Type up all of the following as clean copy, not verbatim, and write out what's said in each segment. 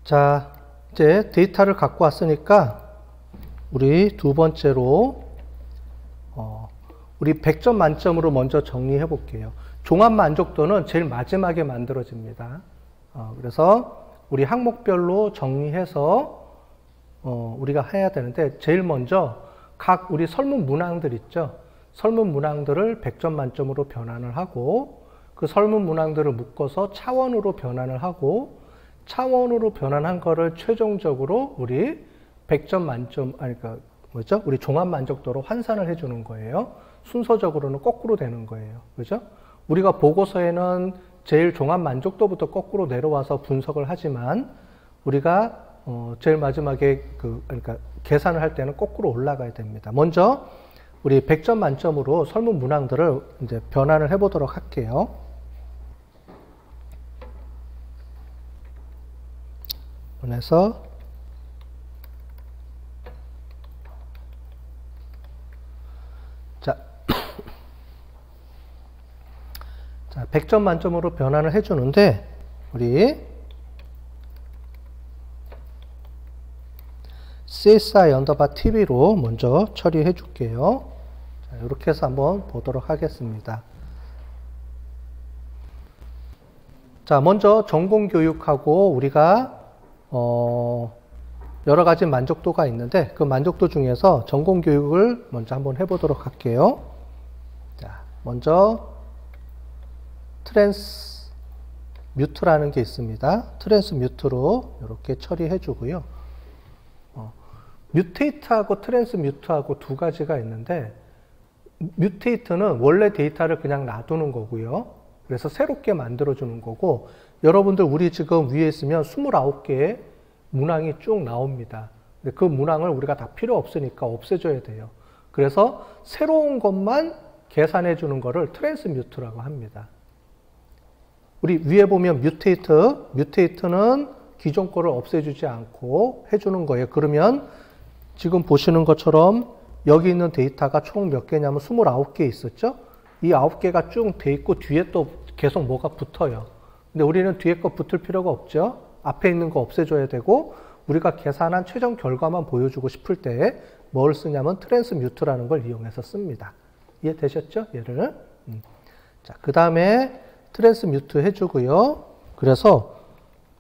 자, 이제 데이터를 갖고 왔으니까 우리 두 번째로 우리 100점 만점으로 먼저 정리해 볼게요. 종합 만족도는 제일 마지막에 만들어집니다. 그래서 우리 항목별로 정리해서 우리가 해야 되는데, 제일 먼저 각 우리 설문 문항들 있죠. 설문 문항들을 100점 만점으로 변환을 하고, 그 설문 문항들을 묶어서 차원으로 변환을 하고, 차원으로 변환한 거를 최종적으로 우리 100점 만점, 그러니까 뭐죠? 우리 종합 만족도로 환산을 해주는 거예요. 순서적으로는 거꾸로 되는 거예요. 그죠? 우리가 보고서에는 제일 종합 만족도부터 거꾸로 내려와서 분석을 하지만, 우리가 제일 마지막에 그러니까 계산을 할 때는 거꾸로 올라가야 됩니다. 먼저 우리 100점 만점으로 설문 문항들을 이제 변환을 해보도록 할게요. 그래서 자, 100점 만점으로 변환을 해주는데, 우리 CSI_TV로 먼저 처리해 줄게요. 자, 이렇게 해서 한번 보도록 하겠습니다. 자, 먼저 전공교육하고 우리가 여러 가지 만족도가 있는데, 그 만족도 중에서 전공교육을 먼저 한번 해보도록 할게요. 자, 먼저 트랜스뮤트라는 게 있습니다. 트랜스뮤트로 이렇게 처리해 주고요. 뮤테이트하고 트랜스뮤트하고 두 가지가 있는데, 뮤테이트는 원래 데이터를 그냥 놔두는 거고요. 그래서 새롭게 만들어주는 거고, 여러분들 우리 지금 위에 있으면 29개의 문항이 쭉 나옵니다. 근데 그 문항을 우리가 다 필요 없으니까 없애줘야 돼요. 그래서 새로운 것만 계산해 주는 거를 트랜스뮤트라고 합니다. 우리 위에 보면 뮤테이트는 기존 거를 없애주지 않고 해주는 거예요. 그러면 지금 보시는 것처럼 여기 있는 데이터가 총 몇 개냐면 29개 있었죠? 이 9개가 쭉 돼 있고 뒤에 또 계속 뭐가 붙어요. 근데 우리는 뒤에 거 붙을 필요가 없죠? 앞에 있는 거 없애줘야 되고, 우리가 계산한 최종 결과만 보여주고 싶을 때 뭘 쓰냐면 트랜스뮤트라는 걸 이용해서 씁니다. 이해되셨죠? 얘를. 자, 그 다음에 트랜스뮤트 해주고요. 그래서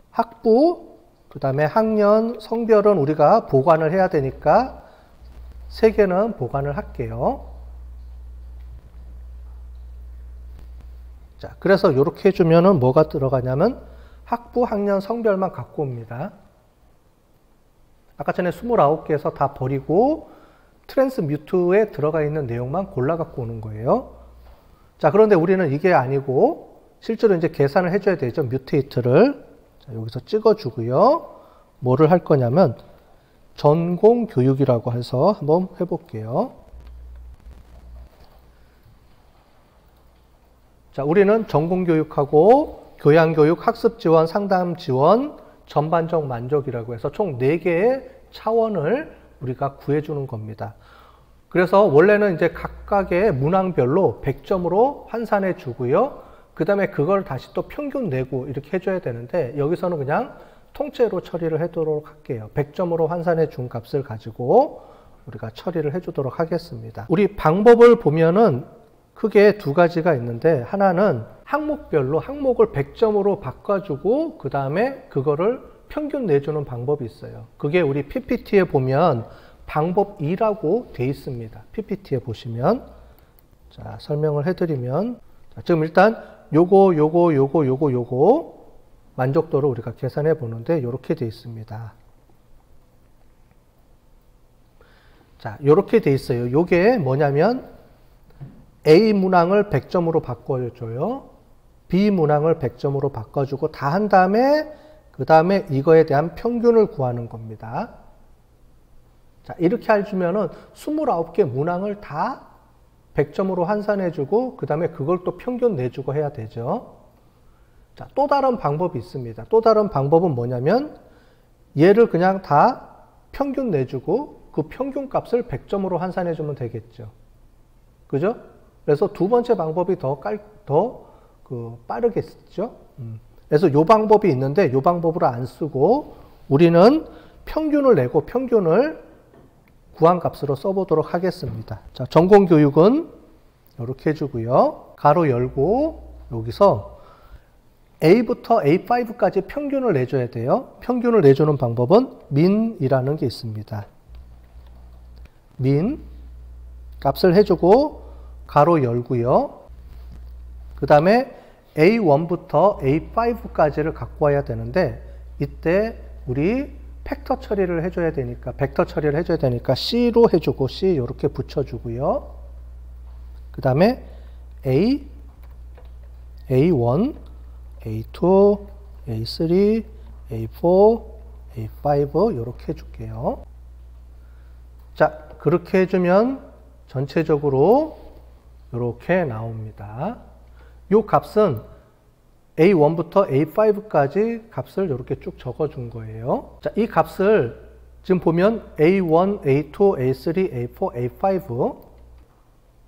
학부, 그 다음에 학년, 성별은 우리가 보관을 해야 되니까 3개는 보관을 할게요. 자, 그래서 이렇게 해주면은 뭐가 들어가냐면 학부, 학년, 성별만 갖고 옵니다. 아까 전에 29개에서 다 버리고 트랜스뮤트에 들어가 있는 내용만 골라 갖고 오는 거예요. 자, 그런데 우리는 이게 아니고 실제로 이제 계산을 해줘야 되죠. 뮤테이트를. 자, 여기서 찍어주고요. 뭐를 할 거냐면 전공교육이라고 해서 한번 해볼게요. 자, 우리는 전공교육하고 교양교육, 학습지원, 상담지원, 전반적 만족이라고 해서 총 4개의 차원을 우리가 구해주는 겁니다. 그래서 원래는 이제 각각의 문항별로 100점으로 환산해 주고요. 그 다음에 그걸 다시 또 평균 내고 이렇게 해줘야 되는데, 여기서는 그냥 통째로 처리를 해도록 할게요. 100점으로 환산해 준 값을 가지고 우리가 처리를 해주도록 하겠습니다. 우리 방법을 보면은 크게 두 가지가 있는데, 하나는 항목별로 항목을 100점으로 바꿔주고 그 다음에 그거를 평균 내주는 방법이 있어요. 그게 우리 PPT에 보면 방법 2라고 돼 있습니다. PPT에 보시면. 자, 설명을 해드리면, 자, 지금 일단 요거 만족도를 우리가 계산해 보는데 이렇게 돼 있습니다. 자, 이렇게 돼 있어요. 요게 뭐냐면 A 문항을 100점으로 바꿔줘요. B 문항을 100점으로 바꿔주고 다 한 다음에 그 다음에 이거에 대한 평균을 구하는 겁니다. 자, 이렇게 해주면은 29개 문항을 다 100점으로 환산해주고 그 다음에 그걸 또 평균 내주고 해야 되죠. 자, 또 다른 방법이 있습니다. 또 다른 방법은 뭐냐면 얘를 그냥 다 평균 내주고 그 평균 값을 100점으로 환산해주면 되겠죠. 그죠? 그래서 두 번째 방법이 더 빠르겠죠. 그래서 요 방법이 있는데 요 방법으로 안 쓰고 우리는 평균을 내고 평균을 구한 값으로 써보도록 하겠습니다. 자, 전공 교육은 이렇게 해주고요. 가로 열고 여기서 A부터 A5까지 평균을 내줘야 돼요. 평균을 내주는 방법은 min이라는 게 있습니다. min 값을 해주고 가로 열고요. 그 다음에 A1부터 A5까지를 갖고 와야 되는데 이때 우리 팩터 처리를 해줘야 되니까 벡터 처리를 해줘야 되니까 C로 해주고 C 이렇게 붙여주고요. 그 다음에 A, A1, A2, A3, A4, A5 이렇게 해줄게요. 자, 그렇게 해주면 전체적으로 이렇게 나옵니다. 이 값은 A1부터 A5까지 값을 이렇게 쭉 적어준 거예요. 자, 이 값을 지금 보면 A1, A2, A3, A4, A5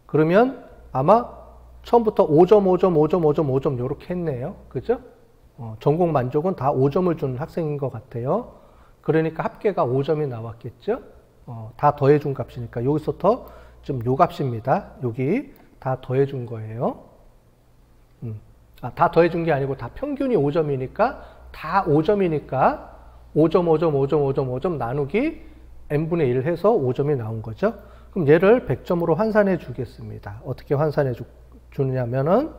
그러면 아마 처음부터 5점, 5점, 5점, 5점, 5점 이렇게 했네요. 그죠? 전공 만족은 다 5점을 준 학생인 것 같아요. 그러니까 합계가 5점이 나왔겠죠? 다 더해준 값이니까 여기서부터 좀 요 값입니다. 여기 다 더해준 거예요. 다 더해준 게 아니고 다 평균이 5점이니까 다 5점이니까 5점, 5점, 5점, 5점, 5점 나누기 n분의 1 해서 5점이 나온 거죠. 그럼 얘를 100점으로 환산해 주겠습니다. 어떻게 환산해 주느냐면은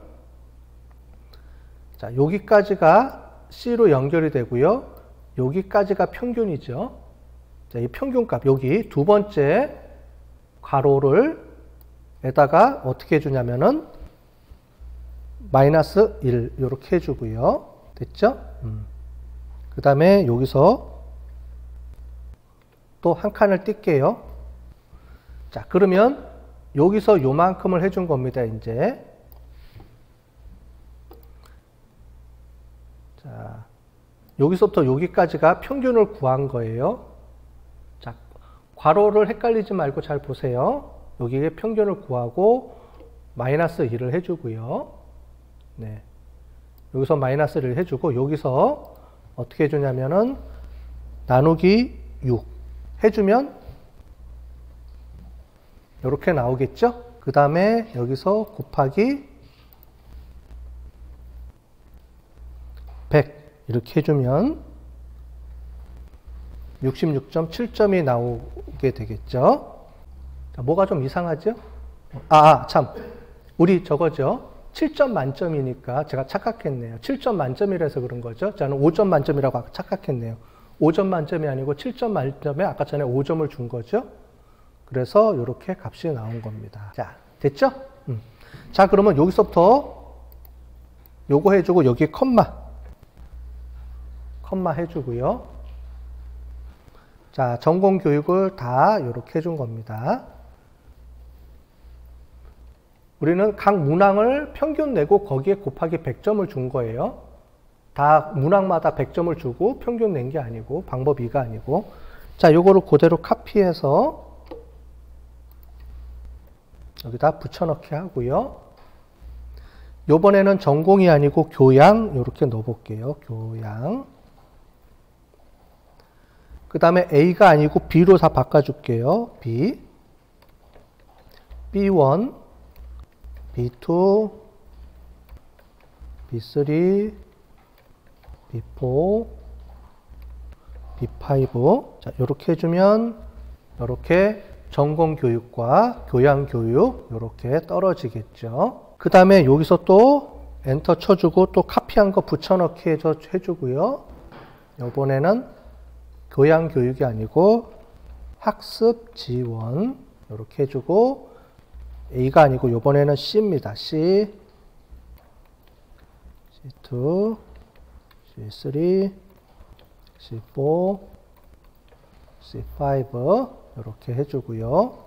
자, 여기까지가 C로 연결이 되고요. 여기까지가 평균이죠. 자, 이 평균값 여기 두 번째 괄호를 에다가 어떻게 해주냐면은 마이너스 1 이렇게 해주고요. 됐죠? 그 다음에 여기서 또 한 칸을 띄게요. 자, 그러면 여기서 요만큼을 해준 겁니다. 이제 자, 여기서부터 여기까지가 평균을 구한 거예요. 자, 괄호를 헷갈리지 말고 잘 보세요. 여기에 평균을 구하고 마이너스 1을 해주고요. 네. 여기서 마이너스 1을 해주고 여기서 어떻게 해주냐면은 나누기 6 해주면 이렇게 나오겠죠? 그 다음에 여기서 곱하기 100 이렇게 해주면 66.7점이 나오게 되겠죠? 자, 뭐가 좀 이상하죠? 참. 우리 저거죠? 7점 만점이니까 제가 착각했네요. 7점 만점이라서 그런 거죠. 저는 5점 만점이라고 착각했네요. 5점 만점이 아니고 7점 만점에 아까 전에 5점을 준 거죠. 그래서 이렇게 값이 나온 겁니다. 자, 됐죠? 자, 그러면 여기서부터 요거 해주고 여기 컴마 해주고요. 자, 전공 교육을 다 이렇게 해준 겁니다. 우리는 각 문항을 평균 내고 거기에 곱하기 100점을 준 거예요. 다 문항마다 100점을 주고 평균 낸 게 아니고 방법 2가 아니고 자, 요거를 그대로 카피해서 여기다 붙여넣기 하고요. 요번에는 전공이 아니고 교양 이렇게 넣어볼게요. 교양. 그 다음에 A가 아니고 B로 다 바꿔줄게요. B. B1, B2, B3, B4, B5. 자, 이렇게 해주면 이렇게 전공 교육과 교양 교육 이렇게 떨어지겠죠. 그 다음에 여기서 또 엔터 쳐주고 또 카피한 거 붙여넣기 해주고요. 이번에는 교양 교육이 아니고 학습 지원 이렇게 해주고 A가 아니고 이번에는 C입니다. C, C2, C3, C4, C5 이렇게 해주고요.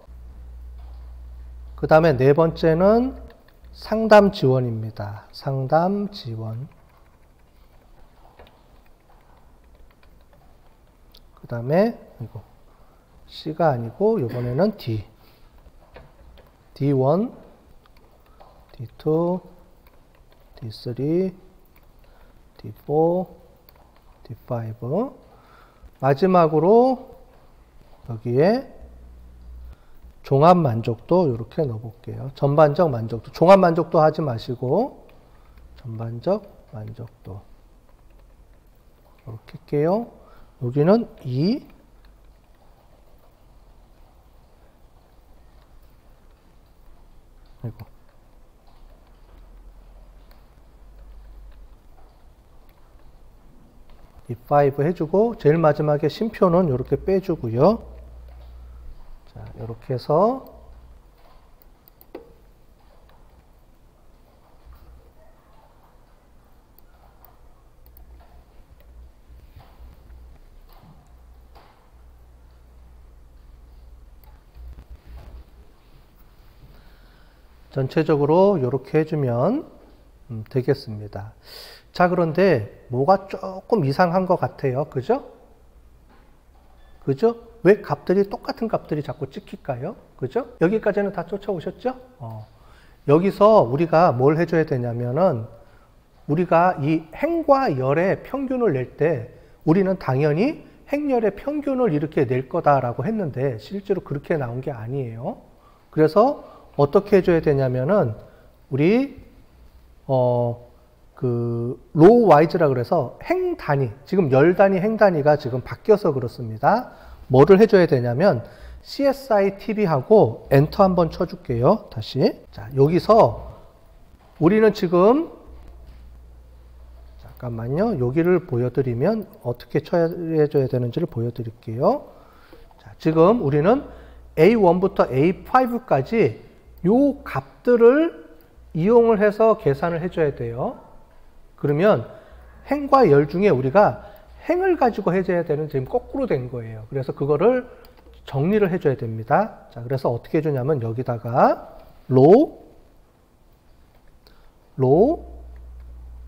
그 다음에 네 번째는 상담 지원입니다. 상담 지원. 그 다음에 이거 C가 아니고 이번에는 D. D1, D2, D3, D4, D5. 마지막으로 여기에 종합 만족도 이렇게 넣어볼게요. 전반적 만족도. 종합 만족도 하지 마시고 전반적 만족도 이렇게 할게요. 여기는 2. 아이고. 이 5 해주고 제일 마지막에 심표는 이렇게 빼주고요. 자, 이렇게 해서 전체적으로 이렇게 해주면 되겠습니다. 자, 그런데 뭐가 조금 이상한 것 같아요. 그죠? 그죠? 왜 값들이 똑같은 값들이 자꾸 찍힐까요? 그죠? 여기까지는 다 쫓아오셨죠? 여기서 우리가 뭘 해줘야 되냐면은 우리가 이 행과 열의 평균을 낼 때 우리는 당연히 행열의 평균을 이렇게 낼 거다라고 했는데 실제로 그렇게 나온 게 아니에요. 그래서 어떻게 해줘야 되냐면은 우리 로우 와이즈라 그래서 행 단위, 지금 열 단위, 행 단위가 지금 바뀌어서 그렇습니다. 뭐를 해줘야 되냐면 CSI TV하고 엔터 한번 쳐줄게요. 다시. 자, 여기서 우리는 지금 잠깐만요. 여기를 보여드리면 어떻게 처리해줘야 되는지를 보여드릴게요. 자, 지금 우리는 A1부터 A5까지 요 값들을 이용을 해서 계산을 해줘야 돼요. 그러면 행과 열 중에 우리가 행을 가지고 해줘야 되는 지금 거꾸로 된 거예요. 그래서 그거를 정리를 해줘야 됩니다. 자, 그래서 어떻게 해주냐면 여기다가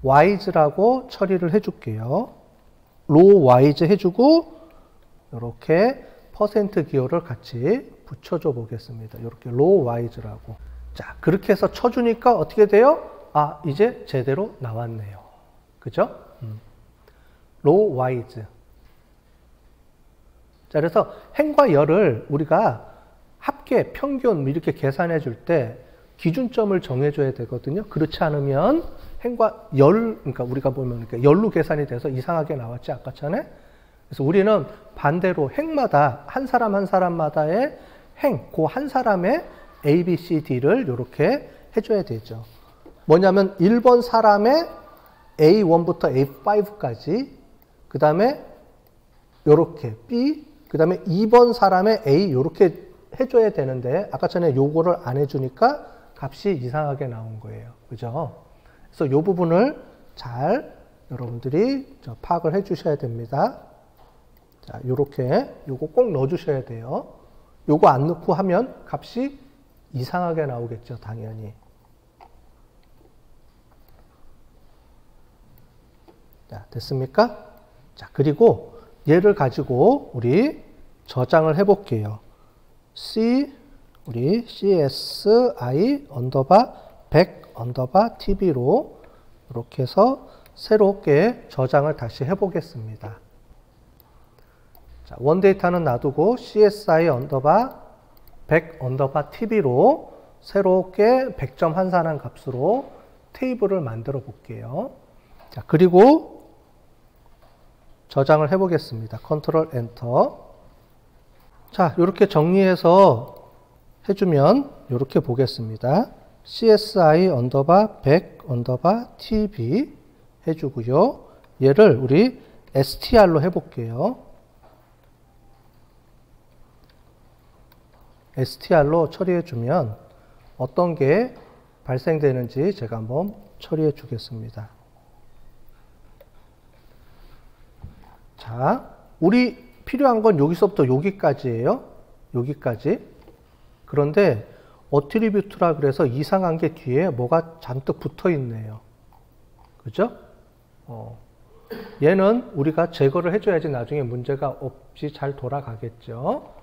와이즈라고 처리를 해줄게요. 와이즈 해주고 이렇게 퍼센트 기호를 같이 붙여줘 보겠습니다. 이렇게 와이즈라고. 자, 그렇게 해서 쳐주니까 어떻게 돼요? 아, 이제 제대로 나왔네요. 그죠? 와이즈. 자, 그래서 행과 열을 우리가 합계, 평균 이렇게 계산해 줄 때 기준점을 정해줘야 되거든요. 그렇지 않으면 행과 열, 그러니까 우리가 보면 이렇게 열로 계산이 돼서 이상하게 나왔지, 아까 전에. 그래서 우리는 반대로 행마다 한 사람 한 사람마다의 행, 그 한 사람의 A, B, C, D를 이렇게 해줘야 되죠. 뭐냐면 1번 사람의 A1부터 A5까지, 그 다음에 요렇게 B, 그 다음에 2번 사람의 A 요렇게 해줘야 되는데 아까 전에 요거를 안 해주니까 값이 이상하게 나온 거예요. 그죠? 그래서 요 부분을 잘 여러분들이 파악을 해 주셔야 됩니다. 자, 요렇게 요거 꼭 넣어 주셔야 돼요. 요거 안 넣고 하면 값이 이상하게 나오겠죠, 당연히. 자, 됐습니까? 자, 그리고 얘를 가지고 우리 저장을 해 볼게요. 우리 CSI 언더바 100 언더바 TV로 이렇게 해서 새롭게 저장을 다시 해 보겠습니다. 자, 원 데이터는 놔두고 CSI 언더바 100 언더바 TV로 새롭게 100점 환산한 값으로 테이블을 만들어 볼게요. 자, 그리고 저장을 해 보겠습니다. 컨트롤 엔터. 자, 이렇게 정리해서 해주면 이렇게 보겠습니다. CSI 언더바 100 언더바 TV 해주고요. 얘를 우리 STR로 해볼게요. STR로 처리해주면 어떤 게 발생되는지 제가 한번 처리해 주겠습니다. 자, 우리 필요한 건 여기서부터 여기까지예요. 여기까지. 그런데 어트리뷰트라 그래서 이상한 게 뒤에 뭐가 잔뜩 붙어 있네요. 그죠? 얘는 우리가 제거를 해줘야지 나중에 문제가 없이 잘 돌아가겠죠.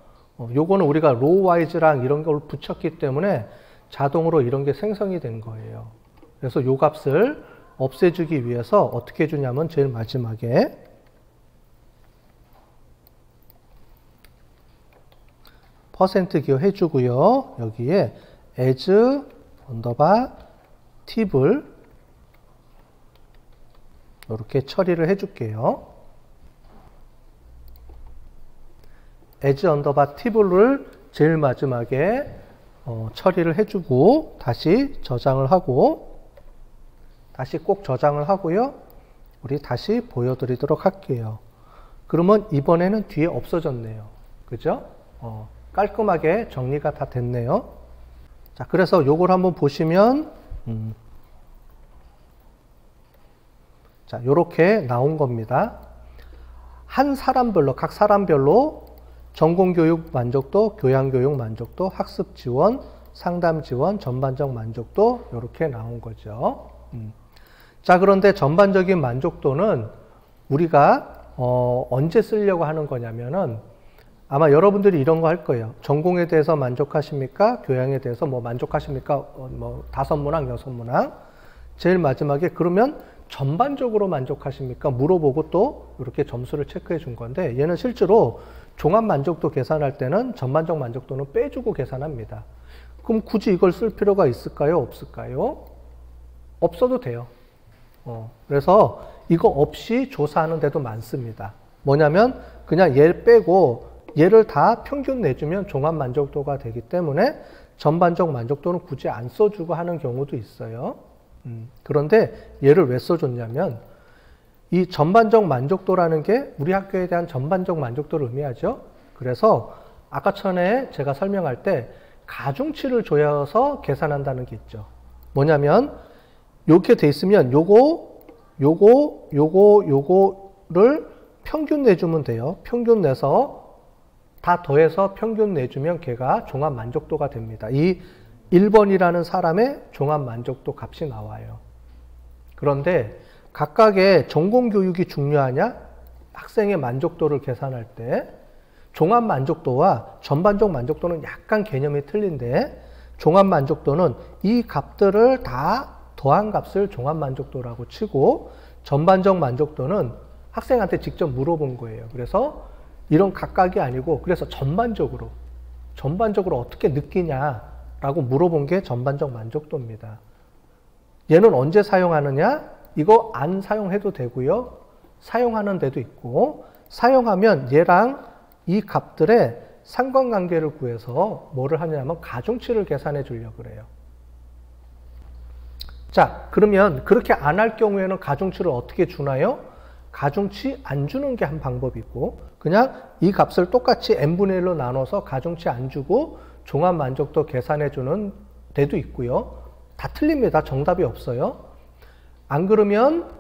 요거는 우리가 로우와이즈랑 이런 걸 붙였기 때문에 자동으로 이런 게 생성이 된 거예요. 그래서 요 값을 없애주기 위해서 어떻게 해주냐면 제일 마지막에 퍼센트 기호 해주고요. 여기에 as 언더바 팁을 이렇게 처리를 해줄게요. as 언더바 팁을 제일 마지막에 처리를 해주고 다시 저장을 하고 다시 꼭 저장을 하고요. 우리 다시 보여드리도록 할게요. 그러면 이번에는 뒤에 없어졌네요. 그죠? 깔끔하게 정리가 다 됐네요. 자, 그래서 요걸 한번 보시면 자, 요렇게 나온 겁니다. 한 사람별로, 각 사람별로 전공교육 만족도, 교양교육 만족도, 학습 지원, 상담 지원, 전반적 만족도 요렇게 나온 거죠. 자, 그런데 전반적인 만족도는 우리가 언제 쓰려고 하는 거냐면은 아마 여러분들이 이런 거 할 거예요. 전공에 대해서 만족하십니까? 교양에 대해서 뭐 만족하십니까? 뭐 5문항, 6문항. 제일 마지막에 그러면 전반적으로 만족하십니까? 물어보고 또 이렇게 점수를 체크해 준 건데 얘는 실제로 종합 만족도 계산할 때는 전반적 만족도는 빼주고 계산합니다. 그럼 굳이 이걸 쓸 필요가 있을까요? 없을까요? 없어도 돼요. 그래서 이거 없이 조사하는 데도 많습니다. 뭐냐면 그냥 얘 빼고 얘를 다 평균 내주면 종합 만족도가 되기 때문에 전반적 만족도는 굳이 안 써주고 하는 경우도 있어요. 그런데 얘를 왜 써줬냐면 이 전반적 만족도라는 게 우리 학교에 대한 전반적 만족도를 의미하죠. 그래서 아까 전에 제가 설명할 때 가중치를 줘서 계산한다는 게 있죠. 뭐냐면 이렇게 돼 있으면 요거를 평균 내주면 돼요. 평균 내서 다 더해서 평균 내주면 걔가 종합 만족도가 됩니다. 이 1번이라는 사람의 종합 만족도 값이 나와요. 그런데 각각의 전공 교육이 중요하냐? 학생의 만족도를 계산할 때 종합 만족도와 전반적 만족도는 약간 개념이 틀린데 종합 만족도는 이 값들을 다 더한 값을 종합 만족도라고 치고 전반적 만족도는 학생한테 직접 물어본 거예요. 그래서 이런 각각이 아니고 그래서 전반적으로 어떻게 느끼냐라고 물어본 게 전반적 만족도입니다. 얘는 언제 사용하느냐? 이거 안 사용해도 되고요. 사용하는 데도 있고 사용하면 얘랑 이 값들의 상관관계를 구해서 뭐를 하냐면 가중치를 계산해 주려고 그래요. 자, 그러면 그렇게 안 할 경우에는 가중치를 어떻게 주나요? 가중치 안 주는 게 한 방법이고 그냥 이 값을 똑같이 n분의 1로 나눠서 가중치 안 주고 종합 만족도 계산해 주는 데도 있고요. 다 틀립니다. 정답이 없어요. 안 그러면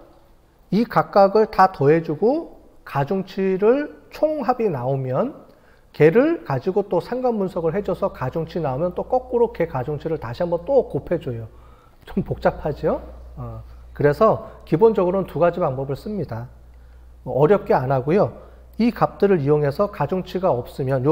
이 각각을 다 더해주고 가중치를 총합이 나오면 걔를 가지고 또 상관 분석을 해줘서 가중치 나오면 또 거꾸로 걔 가중치를 다시 한번 또 곱해줘요. 좀 복잡하죠? 그래서 기본적으로는 두 가지 방법을 씁니다. 어렵게 안 하고요. 이 값들을 이용해서 가중치가 없으면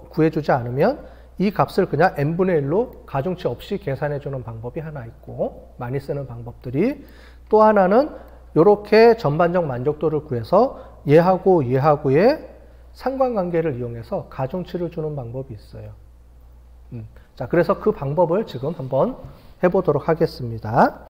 구해주지 않으면 이 값을 그냥 n분의 1로 가중치 없이 계산해주는 방법이 하나 있고 많이 쓰는 방법들이 또 하나는 이렇게 전반적 만족도를 구해서 얘하고의 상관관계를 이용해서 가중치를 주는 방법이 있어요. 자, 그래서 그 방법을 지금 한번 해보도록 하겠습니다.